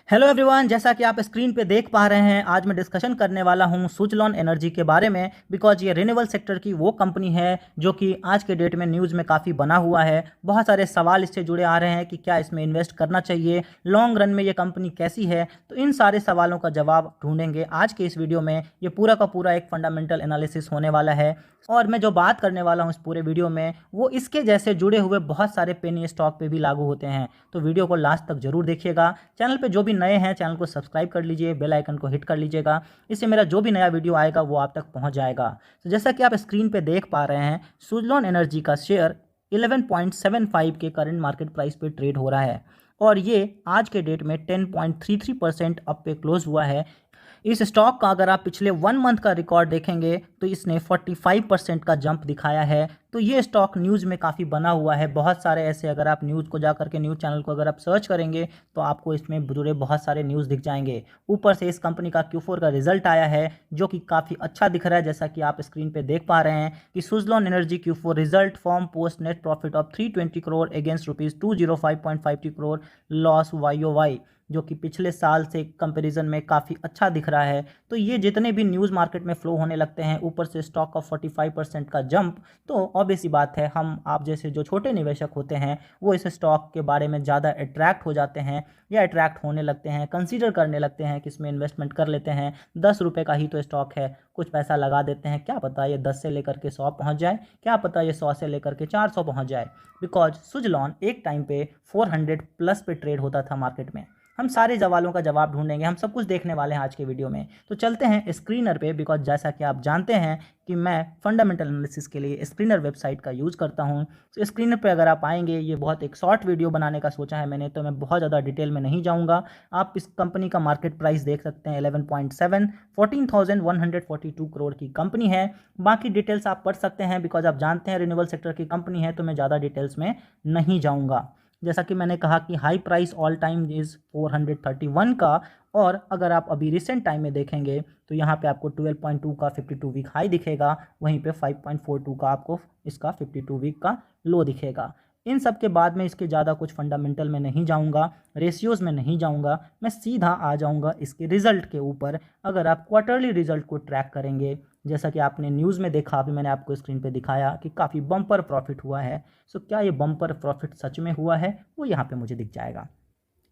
Hello everyone, जैसा कि आप स्क्रीन पे देख पा रहे हैं, आज मैं डिस्कशन करने वाला हूं सुजलॉन एनर्जी के बारे में। बिकॉज ये रिन्यूएबल सेक्टर की वो कंपनी है जो कि आज के डेट में न्यूज़ में काफ़ी बना हुआ है। बहुत सारे सवाल इससे जुड़े आ रहे हैं कि क्या इसमें इन्वेस्ट करना चाहिए, लॉन्ग रन में ये कंपनी कैसी है। तो इन सारे सवालों का जवाब ढूंढेंगे आज के इस वीडियो में। ये पूरा का पूरा एक फंडामेंटल एनालिसिस होने वाला है और मैं जो बात करने वाला हूँ इस पूरे वीडियो में वो इसके जैसे जुड़े हुए बहुत सारे पेनी स्टॉक पे भी लागू होते हैं। तो वीडियो को लास्ट तक जरूर देखिएगा। चैनल पे जो भी नए हैं चैनल को सब्सक्राइब कर लीजिए, बेल आइकन को हिट कर लीजिएगा। इससे मेरा जो भी नया वीडियो आएगा वो आप तक पहुंच जाएगा। तो जैसा कि आप स्क्रीन पे देख पा रहे हैं, सुजलॉन एनर्जी का शेयर 11.75 के करंट मार्केट प्राइस पे ट्रेड हो रहा है और ये आज के डेट में 10.33% अप पे क्लोज हुआ है। इस स्टॉक का अगर आप पिछले 1 मंथ का रिकॉर्ड देखेंगे तो इसने 45% का जंप दिखाया है। तो ये स्टॉक न्यूज़ में काफ़ी बना हुआ है। बहुत सारे ऐसे, अगर आप न्यूज़ को जा करके न्यूज़ चैनल को अगर आप सर्च करेंगे तो आपको इसमें जुड़े बहुत सारे न्यूज़ दिख जाएंगे। ऊपर से इस कंपनी का Q4 का रिजल्ट आया है जो कि काफ़ी अच्छा दिख रहा है, जैसा कि आप स्क्रीन पे देख पा रहे हैं कि Suzlon energy Q4 result form post net profit of 320 crore against ₹205.52 crore loss YOY, जो कि पिछले साल से कंपैरिजन में काफ़ी अच्छा दिख रहा है। तो ये जितने भी न्यूज़ मार्केट में फ्लो होने लगते हैं, ऊपर से स्टॉक का 45% का जंप, तो ऑब्वियस सी बात है हम आप जैसे जो छोटे निवेशक होते हैं वो इस स्टॉक के बारे में ज़्यादा अट्रैक्ट हो जाते हैं या अट्रैक्ट होने लगते हैं, कंसीडर करने लगते हैं कि इसमें इन्वेस्टमेंट कर लेते हैं। 10 रुपये का ही तो स्टॉक है, कुछ पैसा लगा देते हैं, क्या पता ये 10 से लेकर के 100 पहुँच जाए, क्या पता ये 100 से लेकर के 400 पहुँच जाए। बिकॉज सुजलॉन एक टाइम पे 400 प्लस पे ट्रेड होता था मार्केट में। हम सारे सवालों का जवाब ढूंढेंगे, हम सब कुछ देखने वाले हैं आज के वीडियो में। तो चलते हैं स्क्रीनर पे। बिकॉज जैसा कि आप जानते हैं कि मैं फंडामेंटल एनालिसिस के लिए स्क्रीनर वेबसाइट का यूज़ करता हूं। तो स्क्रीनर पे अगर आप आएंगे, ये बहुत एक शॉर्ट वीडियो बनाने का सोचा है मैंने, तो मैं बहुत ज़्यादा डिटेल में नहीं जाऊँगा। आप इस कंपनी का मार्केट प्राइस देख सकते हैं 11.7, 14,142 करोड़ की कंपनी है। बाकी डिटेल्स आप पढ़ सकते हैं, बिकॉज आप जानते हैं रिन्यूएबल सेक्टर की कंपनी है, तो मैं ज़्यादा डिटेल्स में नहीं जाऊँगा। जैसा कि मैंने कहा कि high price all time is 431 का, और अगर आप अभी रिसेंट टाइम में देखेंगे तो यहाँ पे आपको 12.2 का 52 वीक हाई दिखेगा, वहीं पे 5.42 का आपको इसका 52 वीक का लो दिखेगा। इन सब के बाद में इसके ज़्यादा कुछ फंडामेंटल में नहीं जाऊँगा, रेशियोज़ में नहीं जाऊँगा, मैं सीधा आ जाऊँगा इसके रिज़ल्ट के ऊपर। अगर आप क्वार्टरली रिज़ल्ट को ट्रैक करेंगे, जैसा कि आपने न्यूज़ में देखा, अभी मैंने आपको स्क्रीन पे दिखाया कि काफ़ी बम्पर प्रॉफिट हुआ है। सो क्या ये बम्पर प्रॉफिट सच में हुआ है, वो यहाँ पे मुझे दिख जाएगा।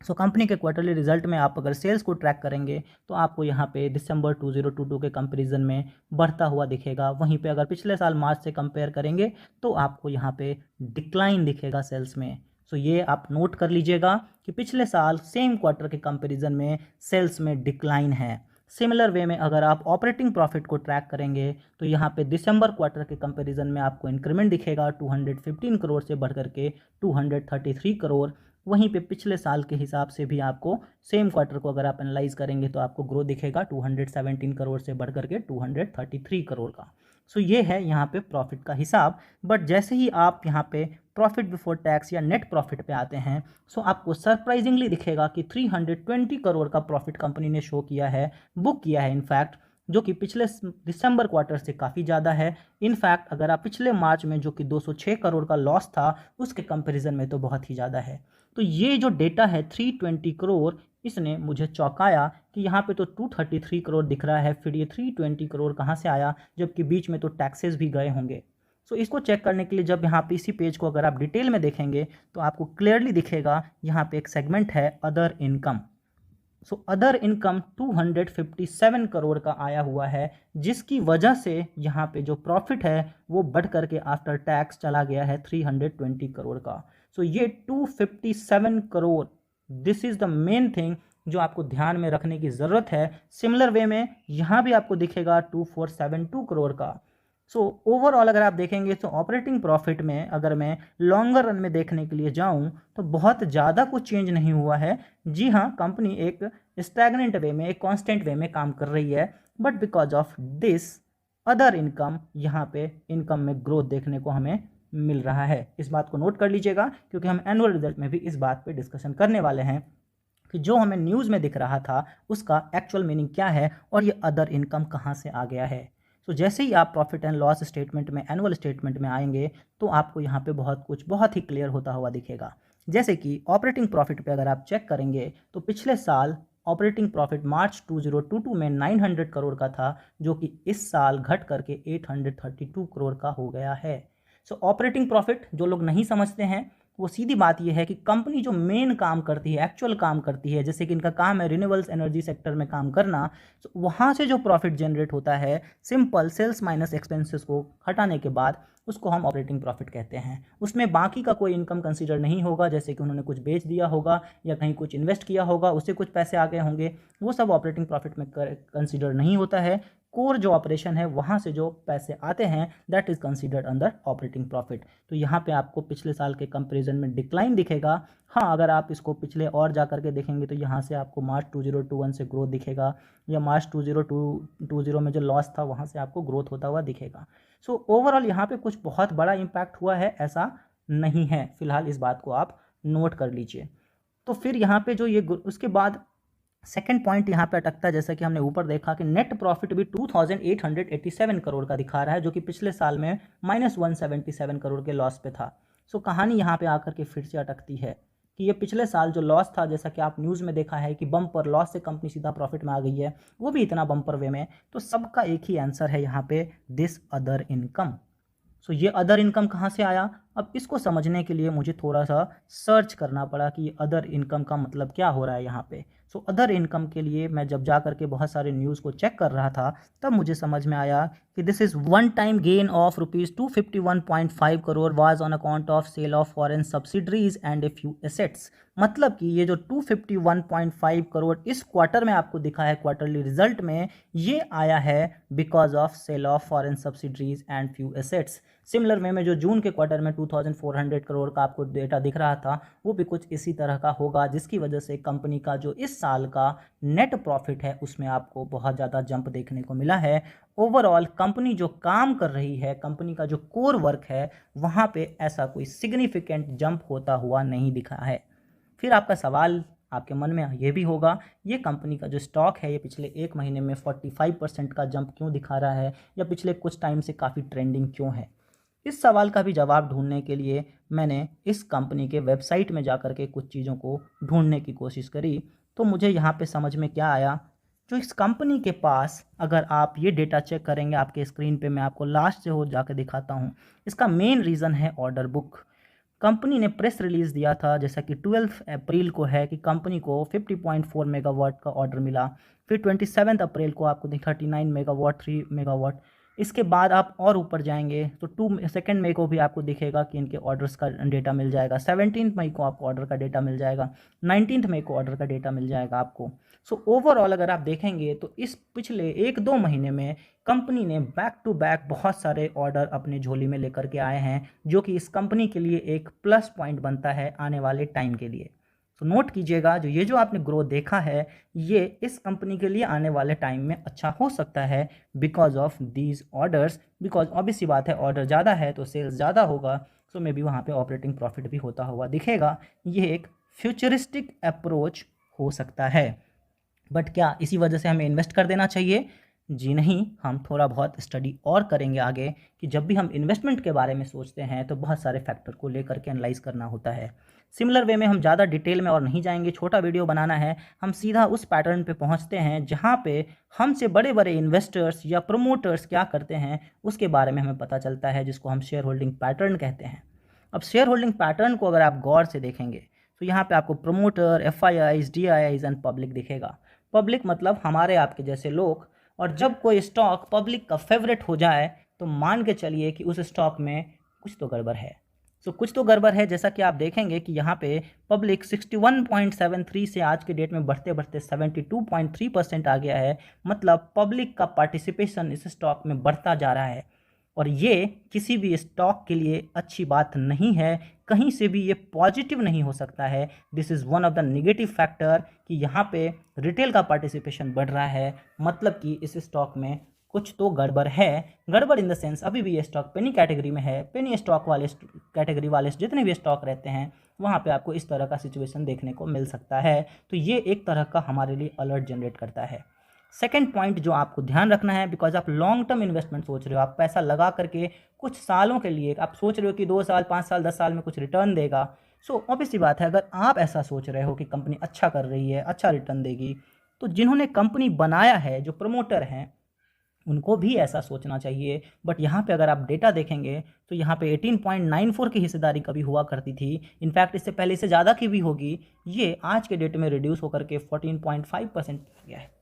सो कंपनी के क्वार्टरली रिजल्ट में आप अगर सेल्स को ट्रैक करेंगे तो आपको यहाँ पे दिसंबर 2022 के कंपैरिजन में बढ़ता हुआ दिखेगा। वहीं पे अगर पिछले साल मार्च से कंपेयर करेंगे तो आपको यहाँ पे डिक्लाइन दिखेगा सेल्स में। सो ये आप नोट कर लीजिएगा कि पिछले साल सेम क्वार्टर के कंपैरिजन में सेल्स में डिक्लाइन है। सिमिलर वे में अगर आप ऑपरेटिंग प्रॉफिट को ट्रैक करेंगे तो यहाँ पे दिसंबर क्वार्टर के कंपैरिजन में आपको इंक्रीमेंट दिखेगा 215 करोड़ से बढ़ करके 233 करोड़। वहीं पे पिछले साल के हिसाब से भी आपको सेम क्वार्टर को अगर आप एनालाइज करेंगे तो आपको ग्रोथ दिखेगा 217 करोड़ से बढ़ करके 233 करोड़ का। सो ये है यहाँ पे प्रॉफिट का हिसाब। बट जैसे ही आप यहाँ पे प्रॉफिट बिफोर टैक्स या नेट प्रॉफिट पे आते हैं, सो आपको सरप्राइजिंगली दिखेगा कि 320 करोड़ का प्रॉफिट कंपनी ने शो किया है, बुक किया है इनफैक्ट, जो कि पिछले दिसंबर क्वार्टर से काफ़ी ज़्यादा है। इनफैक्ट अगर आप पिछले मार्च में जो कि 206 करोड़ का लॉस था उसके कंपैरिजन में तो बहुत ही ज़्यादा है। तो ये जो डेटा है 320 करोड़, इसने मुझे चौंकाया कि यहाँ पे तो 233 करोड़ दिख रहा है, फिर ये 320 करोड़ कहाँ से आया, जबकि बीच में तो टैक्सेस भी गए होंगे। सो इसको चेक करने के लिए जब यहाँ पे इसी पेज को अगर आप डिटेल में देखेंगे तो आपको क्लियरली दिखेगा यहाँ पे एक सेगमेंट है other income. So other income 257 crore का आया हुआ है, जिसकी वजह से यहाँ पे जो प्रॉफिट है वो बढ़ करके आफ्टर टैक्स चला गया है 320 करोड़ का। सो ये 257 crore, this is the main thing जो आपको ध्यान में रखने की ज़रूरत है। सिमिलर वे में यहाँ भी आपको दिखेगा 2472 करोड़ का। सो ओवरऑल अगर आप देखेंगे तो ऑपरेटिंग प्रॉफिट में अगर मैं लॉन्गर रन में देखने के लिए जाऊं तो बहुत ज़्यादा कुछ चेंज नहीं हुआ है। जी हाँ, कंपनी एक स्टैग्नेंट वे में, एक कांस्टेंट वे में काम कर रही है, but because of this other income यहाँ पे इनकम में ग्रोथ देखने को हमें मिल रहा है। इस बात को नोट कर लीजिएगा क्योंकि हम एनुअल रिजल्ट में भी इस बात पे डिस्कशन करने वाले हैं कि जो हमें न्यूज़ में दिख रहा था उसका एक्चुअल मीनिंग क्या है और ये अदर इनकम कहाँ से आ गया है। तो जैसे ही आप प्रॉफिट एंड लॉस स्टेटमेंट में, एनुअल स्टेटमेंट में आएंगे तो आपको यहाँ पे बहुत कुछ बहुत ही क्लियर होता हुआ दिखेगा। जैसे कि ऑपरेटिंग प्रॉफिट पे अगर आप चेक करेंगे तो पिछले साल ऑपरेटिंग प्रॉफिट मार्च 2022 में 900 करोड़ का था, जो कि इस साल घट करके 832 करोड़ का हो गया है। सो ऑपरेटिंग प्रॉफिट जो लोग नहीं समझते हैं, वो सीधी बात ये है कि कंपनी जो मेन काम करती है, एक्चुअल काम करती है, जैसे कि इनका काम है रिन्यूएबल्स एनर्जी सेक्टर में काम करना, तो वहाँ से जो प्रॉफिट जनरेट होता है, सिंपल सेल्स माइनस एक्सपेंसेस को हटाने के बाद, उसको हम ऑपरेटिंग प्रॉफिट कहते हैं। उसमें बाकी का कोई इनकम कंसीडर नहीं होगा, जैसे कि उन्होंने कुछ बेच दिया होगा या कहीं कुछ इन्वेस्ट किया होगा, उससे कुछ पैसे आ गए होंगे, वो सब ऑपरेटिंग प्रॉफिट में कंसीडर नहीं होता है। कोर जो ऑपरेशन है वहाँ से जो पैसे आते हैं that is considered under operating profit. तो यहाँ पे आपको पिछले साल के कंपैरिजन में डिक्लाइन दिखेगा। हाँ, अगर आप इसको पिछले और जा करके देखेंगे तो यहाँ से आपको मार्च 2021 से ग्रोथ दिखेगा, या मार्च 2020 में जो लॉस था वहाँ से आपको ग्रोथ होता हुआ दिखेगा। सो ओवरऑल यहाँ पे कुछ बहुत बड़ा इम्पैक्ट हुआ है ऐसा नहीं है, फिलहाल इस बात को आप नोट कर लीजिए। तो फिर यहाँ पे जो ये उसके बाद सेकेंड पॉइंट यहाँ पे अटकता है, जैसा कि हमने ऊपर देखा कि नेट प्रॉफिट भी 2887 करोड़ का दिखा रहा है, जो कि पिछले साल में -177 करोड़ के लॉस पे था। सो कहानी यहाँ पे आकर के फिर से अटकती है कि ये पिछले साल जो लॉस था, जैसा कि आप न्यूज़ में देखा है कि बम्पर लॉस से कंपनी सीधा प्रॉफिट में आ गई है, वो भी इतना बम्पर वे में। तो सबका एक ही आंसर है यहाँ पे, दिस अदर इनकम। सो ये अदर इनकम कहाँ से आया? अब इसको समझने के लिए मुझे थोड़ा सा सर्च करना पड़ा कि अदर इनकम का मतलब क्या हो रहा है यहाँ पे। सो अदर इनकम के लिए मैं जब जा करके बहुत सारे न्यूज़ को चेक कर रहा था, तब मुझे समझ में आया कि this is one time gain of ₹251.5 crore was on account of sale of foreign subsidiaries and a few assets. मतलब कि ये जो 251.5 करोड़ इस क्वार्टर में आपको दिखा है क्वार्टरली रिजल्ट में, ये आया है because of sale of foreign subsidiaries and few assets. Similar way में जो जून के क्वार्टर में 2400 करोड़ का आपको डेटा दिख रहा था, वो भी कुछ इसी तरह का होगा, जिसकी वजह से कंपनी का जो इस साल का नेट प्रॉफिट है उसमें आपको बहुत ज़्यादा जंप देखने को मिला है। ओवरऑल कंपनी जो काम कर रही है, कंपनी का जो कोर वर्क है, वहाँ पे ऐसा कोई सिग्निफिकेंट जंप होता हुआ नहीं दिखा है। फिर आपका सवाल आपके मन में ये भी होगा, ये कंपनी का जो स्टॉक है ये पिछले एक महीने में 45% का जंप क्यों दिखा रहा है, या पिछले कुछ टाइम से काफ़ी ट्रेंडिंग क्यों है? इस सवाल का भी जवाब ढूंढने के लिए मैंने इस कंपनी के वेबसाइट में जा कर के कुछ चीज़ों को ढूंढने की कोशिश करी। तो मुझे यहाँ पे समझ में क्या आया, जो इस कंपनी के पास, अगर आप ये डेटा चेक करेंगे आपके स्क्रीन पे, मैं आपको लास्ट से हो जाकर दिखाता हूँ, इसका मेन रीज़न है ऑर्डर बुक। कंपनी ने प्रेस रिलीज़ दिया था, जैसा कि 12 अप्रैल को है, कि कंपनी को 50.4 मेगावाट का ऑर्डर मिला। फिर 27 अप्रैल को आपको 39 मेगावाट, 3 मेगावाट। इसके बाद आप और ऊपर जाएंगे तो 2 मई को भी आपको दिखेगा कि इनके ऑर्डर्स का डेटा मिल जाएगा। 17 मई को आपको ऑर्डर का डेटा मिल जाएगा। 19 मई को ऑर्डर का डेटा मिल जाएगा आपको। सो ओवरऑल अगर आप देखेंगे तो इस पिछले 1-2 महीने में कंपनी ने बैक टू बैक बहुत सारे ऑर्डर अपने झोली में लेकर के आए हैं, जो कि इस कंपनी के लिए एक प्लस पॉइंट बनता है आने वाले टाइम के लिए। तो नोट कीजिएगा, जो आपने ग्रोथ देखा है, ये इस कंपनी के लिए आने वाले टाइम में अच्छा हो सकता है because of these orders. Because obvious सी बात है, ऑर्डर ज़्यादा है तो सेल्स ज़्यादा होगा, सो मे बी वहाँ पे ऑपरेटिंग प्रॉफिट भी होता हुआ दिखेगा। ये एक फ्यूचरिस्टिक अप्रोच हो सकता है। बट क्या इसी वजह से हमें इन्वेस्ट कर देना चाहिए? जी नहीं, हम थोड़ा बहुत स्टडी और करेंगे आगे, कि जब भी हम इन्वेस्टमेंट के बारे में सोचते हैं तो बहुत सारे फैक्टर को लेकर के एनालाइज करना होता है। सिमिलर वे में हम ज़्यादा डिटेल में और नहीं जाएंगे, छोटा वीडियो बनाना है, हम सीधा उस पैटर्न पे पहुंचते हैं जहां पे हमसे बड़े बड़े इन्वेस्टर्स या प्रमोटर्स क्या करते हैं उसके बारे में हमें पता चलता है, जिसको हम शेयर होल्डिंग पैटर्न कहते हैं। अब शेयर होल्डिंग पैटर्न को अगर आप गौर से देखेंगे तो यहाँ पे आपको promoter, FIIs, DIIs and public दिखेगा। पब्लिक मतलब हमारे आपके जैसे लोग। और जब कोई स्टॉक पब्लिक का फेवरेट हो जाए तो मान के चलिए कि उस स्टॉक में कुछ तो गड़बड़ है। सो कुछ तो गड़बड़ है, जैसा कि आप देखेंगे कि यहाँ पे पब्लिक 61.73 से आज के डेट में बढ़ते बढ़ते 72.3% आ गया है। मतलब पब्लिक का पार्टिसिपेशन इस स्टॉक में बढ़ता जा रहा है, और ये किसी भी स्टॉक के लिए अच्छी बात नहीं है, कहीं से भी ये पॉजिटिव नहीं हो सकता है। This is one of the negative factor कि यहाँ पे रिटेल का पार्टिसिपेशन बढ़ रहा है, मतलब कि इस स्टॉक में कुछ तो गड़बड़ है। गड़बड़ इन द सेंस अभी भी ये स्टॉक पेनी कैटेगरी में है। पेनी स्टॉक वाले कैटेगरी वाले जितने भी स्टॉक रहते हैं वहाँ पे आपको इस तरह का सिचुएशन देखने को मिल सकता है। तो ये एक तरह का हमारे लिए अलर्ट जनरेट करता है। सेकेंड पॉइंट जो आपको ध्यान रखना है, बिकॉज आप लॉन्ग टर्म इन्वेस्टमेंट सोच रहे हो, आप पैसा लगा करके कुछ सालों के लिए आप सोच रहे हो कि 2 साल, 5 साल, 10 साल में कुछ रिटर्न देगा। सो ऑब्वियस सी बात है, अगर आप ऐसा सोच रहे हो कि कंपनी अच्छा कर रही है, अच्छा रिटर्न देगी, तो जिन्होंने कंपनी बनाया है, जो प्रमोटर हैं, उनको भी ऐसा सोचना चाहिए। बट यहाँ पे अगर आप डेटा देखेंगे तो यहाँ पे 18.94 की हिस्सेदारी कभी हुआ करती थी, इनफैक्ट इससे पहले इससे ज़्यादा की भी होगी, ये आज के डेट में रिड्यूस होकर के 14.5% हो गया है।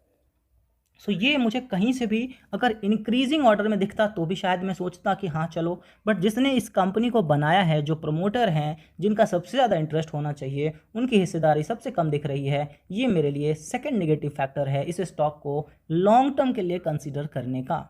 सो ये मुझे कहीं से भी अगर इंक्रीजिंग ऑर्डर में दिखता तो भी शायद मैं सोचता कि हाँ चलो, बट जिसने इस कंपनी को बनाया है, जो प्रमोटर हैं, जिनका सबसे ज़्यादा इंटरेस्ट होना चाहिए, उनकी हिस्सेदारी सबसे कम दिख रही है, ये मेरे लिए सेकंड नेगेटिव फैक्टर है इस स्टॉक को लॉन्ग टर्म के लिए कंसीडर करने का।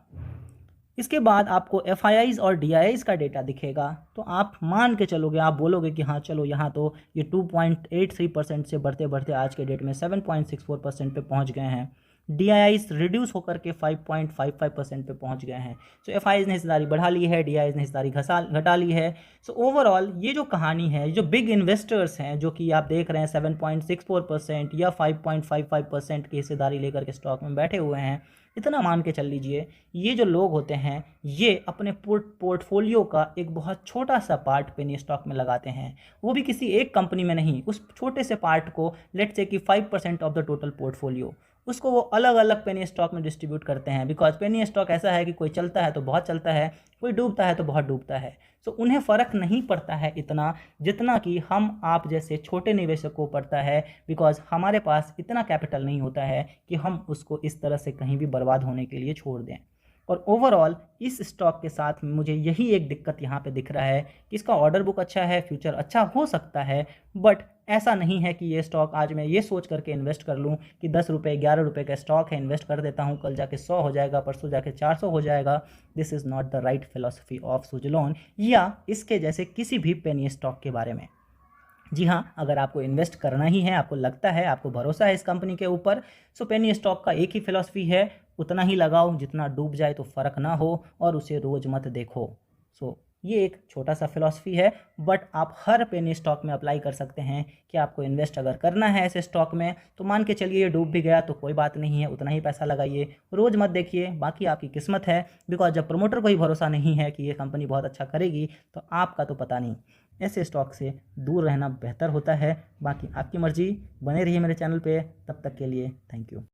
इसके बाद आपको FIIs और DIIs का डेटा दिखेगा, तो आप मान के चलोगे, आप बोलोगे कि हाँ चलो यहाँ तो ये 2.83% से बढ़ते बढ़ते आज के डेट में 7.64% पे पहुँच गए हैं। DIIs रिड्यूस होकर के 5.55% पे पहुँच गए हैं। सो FIIs ने हिस्सेदारी बढ़ा ली है, DIIs ने हिस्सेदारी घटा ली है। सो ओवरऑल ये जो कहानी है, जो बिग इन्वेस्टर्स हैं, जो कि आप देख रहे हैं 7.64% या 5.55% की हिस्सेदारी लेकर के स्टॉक में बैठे हुए हैं, इतना मान के चल लीजिए, ये जो लोग होते हैं ये अपने पोर्टफोलियो का एक बहुत छोटा सा पार्ट पेनी स्टॉक में लगाते हैं, वो भी किसी एक कंपनी में नहीं, उस छोटे से पार्ट को लेट्स से कि 5% ऑफ द टोटल पोर्टफोलियो, उसको वो अलग अलग पेनी स्टॉक में डिस्ट्रीब्यूट करते हैं। बिकॉज पेनी स्टॉक ऐसा है कि कोई चलता है तो बहुत चलता है, कोई डूबता है तो बहुत डूबता है। सो उन्हें फ़र्क नहीं पड़ता है इतना जितना कि हम आप जैसे छोटे निवेशक को पड़ता है, बिकॉज हमारे पास इतना कैपिटल नहीं होता है कि हम उसको इस तरह से कहीं भी बर्बाद होने के लिए छोड़ दें। और ओवरऑल इस स्टॉक के साथ मुझे यही एक दिक्कत यहाँ पे दिख रहा है कि इसका ऑर्डर बुक अच्छा है, फ्यूचर अच्छा हो सकता है, बट ऐसा नहीं है कि ये स्टॉक आज मैं ये सोच करके इन्वेस्ट कर लूँ कि 10 रुपये 11 रुपये का स्टॉक है, इन्वेस्ट कर देता हूँ, कल जाके 100 हो जाएगा, परसों जाके 400 हो जाएगा। This is not the right philosophy of Suzlon या इसके जैसे किसी भी पेनी स्टॉक के बारे में। जी हाँ, अगर आपको इन्वेस्ट करना ही है, आपको लगता है, आपको भरोसा है इस कंपनी के ऊपर, सो पेनी स्टॉक का एक ही फिलॉसफी है, उतना ही लगाओ जितना डूब जाए तो फ़र्क ना हो, और उसे रोज़ मत देखो। सो ये एक छोटा सा फिलॉसफी है, बट आप हर पेनी स्टॉक में अप्लाई कर सकते हैं कि आपको इन्वेस्ट अगर करना है ऐसे स्टॉक में, तो मान के चलिए ये डूब भी गया तो कोई बात नहीं है, उतना ही पैसा लगाइए, रोज़ मत देखिए, बाकी आपकी किस्मत है। बिकॉज जब प्रमोटर को ही भरोसा नहीं है कि ये कंपनी बहुत अच्छा करेगी, तो आपका तो पता नहीं। ऐसे स्टॉक से दूर रहना बेहतर होता है। बाकी आपकी मर्ज़ी, बने रहिए मेरे चैनल पे, तब तक के लिए थैंक यू।